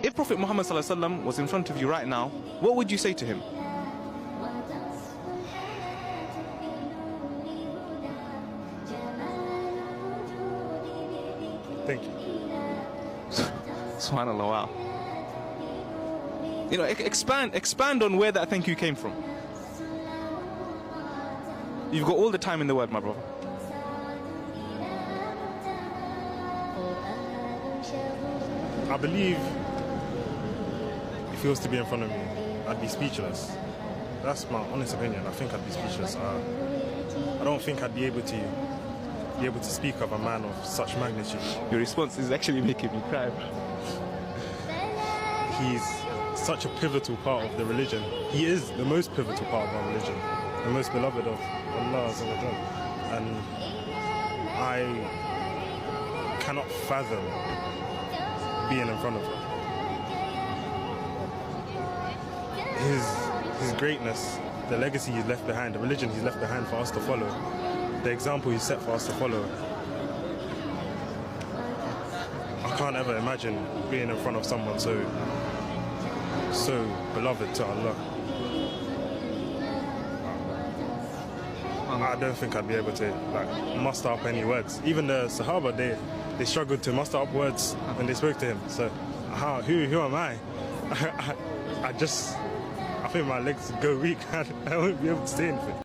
If Prophet Muhammad sallallahu alaihi wasallam was in front of you right now, what would you say to him? Thank you. Subhanallah, wow. You know, expand on where that thank you came from. You've got all the time in the world, my brother. I believe if he was to be in front of me, I'd be speechless. That's my honest opinion. I think I'd be speechless. I don't think I'd be able to speak of a man of such magnitude. Your response is actually making me cry. He's such a pivotal part of the religion. He is the most pivotal part of our religion, the most beloved of Allah, and I cannot fathom being in front of him. His greatness, the legacy he's left behind, the religion he's left behind for us to follow, the example he set for us to follow. I can't ever imagine being in front of someone so beloved to Allah. I don't think I'd be able to muster up any words. Even the Sahaba, they struggled to muster up words when they spoke to him. So who am I? I think my legs go weak. I won't be able to say anything.